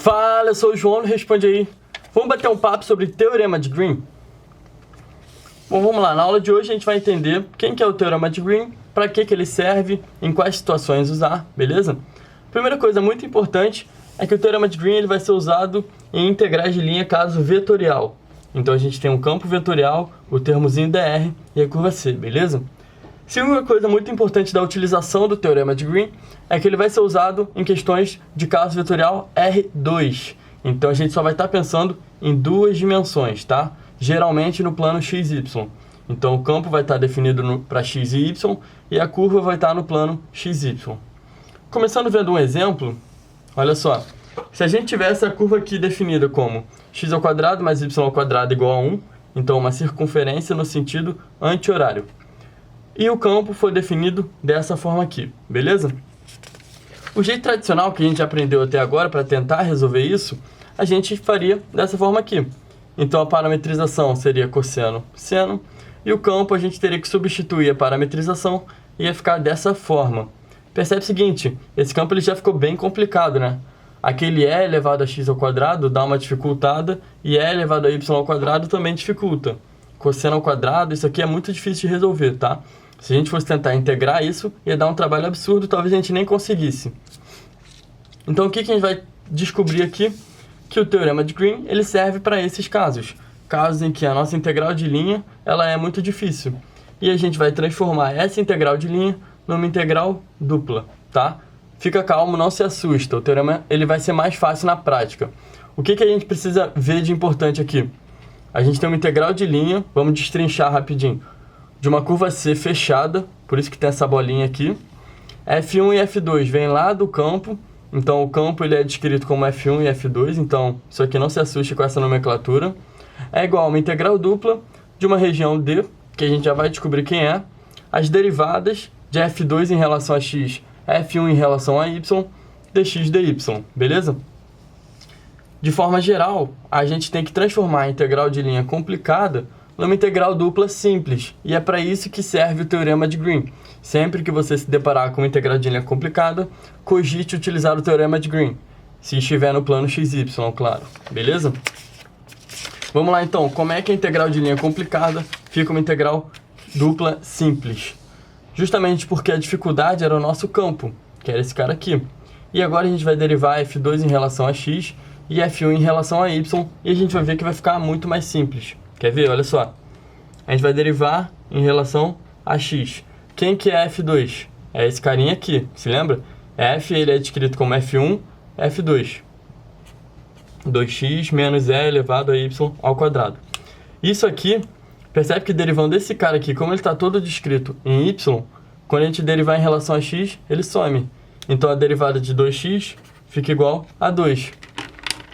Fala, eu sou o João, responde aí. Vamos bater um papo sobre Teorema de Green? Bom, vamos lá. Na aula de hoje a gente vai entender quem que é o Teorema de Green, para que ele serve, em quais situações usar, beleza? Primeira coisa muito importante é que o Teorema de Green ele vai ser usado em integrais de linha caso vetorial. Então a gente tem um campo vetorial, o termozinho dr e a curva C, beleza? Segunda coisa muito importante da utilização do Teorema de Green é que ele vai ser usado em questões de caso vetorial R2. Então a gente só vai estar pensando em duas dimensões, tá? Geralmente no plano XY. Então o campo vai estar definido para x e y e a curva vai estar no plano XY. Começando vendo um exemplo, olha só. Se a gente tivesse a curva aqui definida como x² mais y² igual a 1, então uma circunferência no sentido anti-horário. E o campo foi definido dessa forma aqui, beleza? O jeito tradicional que a gente aprendeu até agora para tentar resolver isso, a gente faria dessa forma aqui. Então a parametrização seria cosseno, seno, e o campo a gente teria que substituir a parametrização e ia ficar dessa forma. Percebe o seguinte, esse campo ele já ficou bem complicado, né? Aquele e elevado a x ao quadrado dá uma dificultada e e elevado a y ao quadrado também dificulta. Cosseno ao quadrado, isso aqui é muito difícil de resolver, tá? Se a gente fosse tentar integrar isso, ia dar um trabalho absurdo, talvez a gente nem conseguisse. Então o que a gente vai descobrir aqui? Que o Teorema de Green ele serve para esses casos. Casos em que a nossa integral de linha ela é muito difícil. E a gente vai transformar essa integral de linha numa integral dupla, tá? Fica calmo, não se assusta. O teorema ele vai ser mais fácil na prática. O que a gente precisa ver de importante aqui? A gente tem uma integral de linha, vamos destrinchar rapidinho, de uma curva C fechada, por isso que tem essa bolinha aqui. F1 e F2 vem lá do campo, então o campo ele é descrito como F1 e F2, então isso aqui não se assuste com essa nomenclatura. É igual a uma integral dupla de uma região D, que a gente já vai descobrir quem é, as derivadas de F2 em relação a x, F1 em relação a y, dx dy, beleza? De forma geral, a gente tem que transformar a integral de linha complicada numa integral dupla simples, e é para isso que serve o Teorema de Green. Sempre que você se deparar com uma integral de linha complicada, cogite utilizar o Teorema de Green, se estiver no plano XY, claro, beleza? Vamos lá então, como é que a integral de linha complicada fica uma integral dupla simples? Justamente porque a dificuldade era o nosso campo, que era esse cara aqui. E agora a gente vai derivar F2 em relação a x e F1 em relação a y, e a gente vai ver que vai ficar muito mais simples. Quer ver? Olha só. A gente vai derivar em relação a x. Quem que é F2? É esse carinha aqui, se lembra? F ele é descrito como F1, F2. 2x menos e elevado a y ao quadrado. Isso aqui, percebe que derivando esse cara aqui, como ele está todo descrito em y, quando a gente derivar em relação a x, ele some. Então a derivada de 2x fica igual a 2.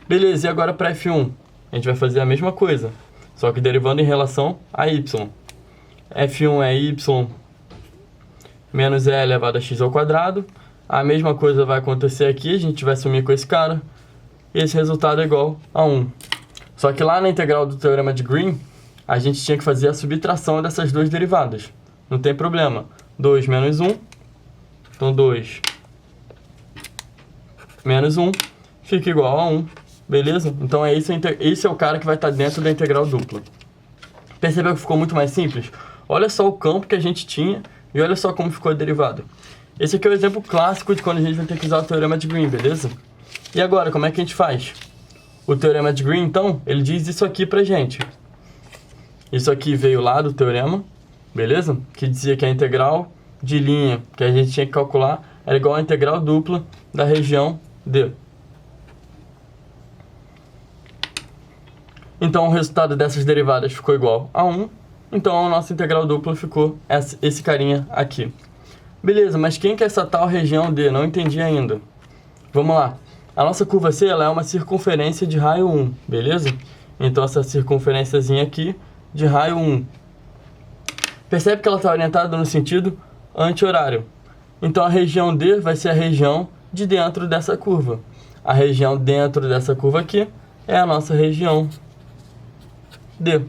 Beleza, e agora para F1? A gente vai fazer a mesma coisa, só que derivando em relação a y. F1 é y menos e elevado a x ao quadrado. A mesma coisa vai acontecer aqui, a gente vai sumir com esse cara. E esse resultado é igual a 1. Só que lá na integral do Teorema de Green, a gente tinha que fazer a subtração dessas duas derivadas. Não tem problema. 2 menos 1, então 2 menos 1 fica igual a 1. Beleza? Então esse é o cara que vai estar dentro da integral dupla. Percebeu que ficou muito mais simples? Olha só o campo que a gente tinha e olha só como ficou a derivada. Esse aqui é o exemplo clássico de quando a gente vai ter que usar o Teorema de Green, beleza? E agora, como é que a gente faz? O Teorema de Green, então, ele diz isso aqui pra gente. Isso aqui veio lá do teorema, beleza? Que dizia que a integral de linha que a gente tinha que calcular era igual à integral dupla da região D. Então, o resultado dessas derivadas ficou igual a 1. Então, a nossa integral dupla ficou esse carinha aqui. Beleza, mas quem que é essa tal região D? Não entendi ainda. Vamos lá. A nossa curva C ela é uma circunferência de raio 1, beleza? Então, essa circunferênciazinha aqui de raio 1. Percebe que ela está orientada no sentido anti-horário. Então, a região D vai ser a região de dentro dessa curva. A região dentro dessa curva aqui é a nossa região D.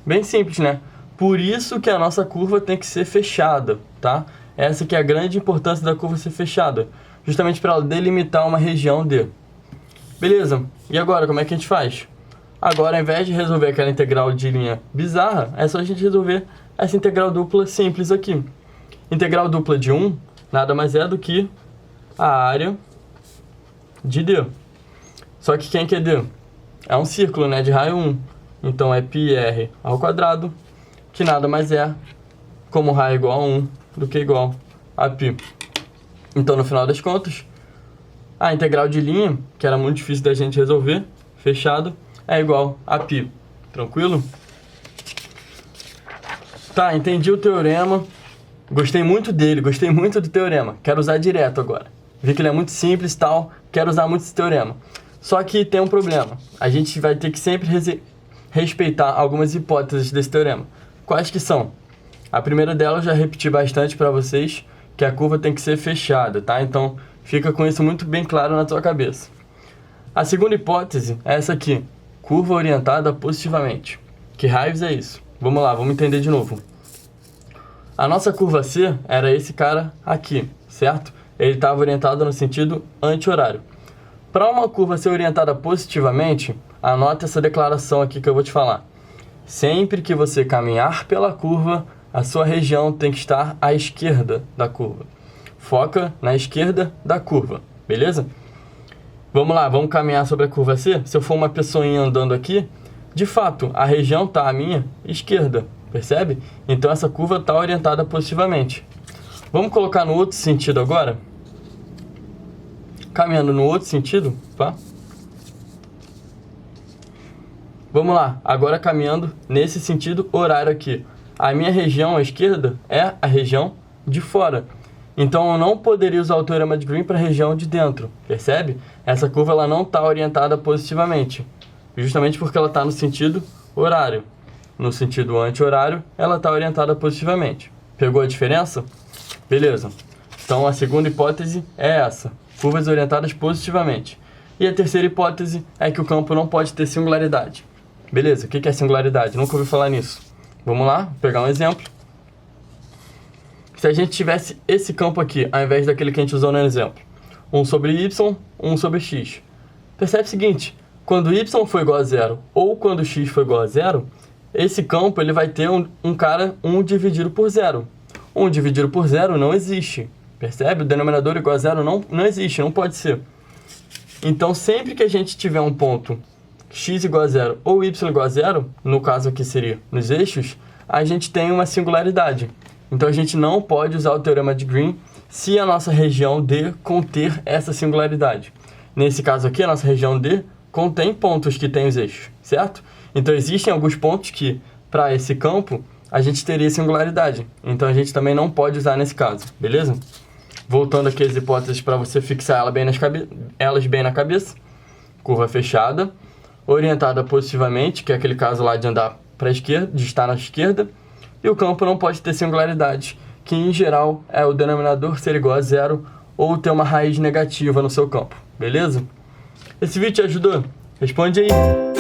Bem simples, né? Por isso que a nossa curva tem que ser fechada, tá? Essa que é a grande importância da curva ser fechada, justamente para ela delimitar uma região D. Beleza, e agora como é que a gente faz? Agora, ao invés de resolver aquela integral de linha bizarra, é só a gente resolver essa integral dupla simples aqui. Integral dupla de 1 nada mais é do que a área de D. Só que quem que é D? É um círculo, né, de raio 1. Então é πr ao quadrado, que nada mais é como raio igual a 1 do que igual a π. Então, no final das contas, a integral de linha, que era muito difícil da gente resolver, fechado, é igual a π. Tranquilo? Tá, entendi o teorema. Gostei muito dele, gostei muito do teorema. Quero usar direto agora. Vi que ele é muito simples e tal, quero usar muito esse teorema. Só que tem um problema. A gente vai ter que sempre respeitar algumas hipóteses desse teorema. Quais que são? A primeira delas eu já repeti bastante para vocês, que a curva tem que ser fechada, tá? Então, fica com isso muito bem claro na sua cabeça. A segunda hipótese é essa aqui, curva orientada positivamente. Que raios é isso? Vamos lá, vamos entender de novo. A nossa curva C era esse cara aqui, certo? Ele estava orientado no sentido anti-horário. Para uma curva ser orientada positivamente, anota essa declaração aqui que eu vou te falar. Sempre que você caminhar pela curva, a sua região tem que estar à esquerda da curva. Foca na esquerda da curva, beleza? Vamos lá, vamos caminhar sobre a curva C? Se eu for uma pessoinha andando aqui, de fato, a região está à minha esquerda, percebe? Então essa curva está orientada positivamente. Vamos colocar no outro sentido agora? Caminhando no outro sentido, tá? Vamos lá, agora caminhando nesse sentido horário aqui. A minha região à esquerda é a região de fora. Então eu não poderia usar o teorema de Green para a região de dentro, percebe? Essa curva ela não está orientada positivamente, justamente porque ela está no sentido horário. No sentido anti-horário, ela está orientada positivamente. Pegou a diferença? Beleza. Então a segunda hipótese é essa, curvas orientadas positivamente. E a terceira hipótese é que o campo não pode ter singularidade. Beleza, o que é singularidade? Nunca ouvi falar nisso. Vamos lá, vou pegar um exemplo. Se a gente tivesse esse campo aqui, ao invés daquele que a gente usou no exemplo, 1 sobre y, 1 sobre x. Percebe o seguinte, quando y for igual a 0 ou quando x for igual a 0, esse campo ele vai ter um cara 1 dividido por 0. 1 dividido por 0 não existe. Percebe? O denominador igual a 0 não existe, não pode ser. Então, sempre que a gente tiver um ponto x igual a 0 ou y igual a 0, no caso aqui seria nos eixos, a gente tem uma singularidade. Então, a gente não pode usar o teorema de Green se a nossa região D conter essa singularidade. Nesse caso aqui, a nossa região D contém pontos que têm os eixos, certo? Então, existem alguns pontos que, para esse campo, a gente teria singularidade. Então, a gente também não pode usar nesse caso, beleza? Voltando aqui às hipóteses para você fixar elas bem na cabeça. Curva fechada, orientada positivamente, que é aquele caso lá de andar para a esquerda, de estar na esquerda. E o campo não pode ter singularidade, que em geral é o denominador ser igual a 0 ou ter uma raiz negativa no seu campo, beleza? Esse vídeo te ajudou? Responde aí!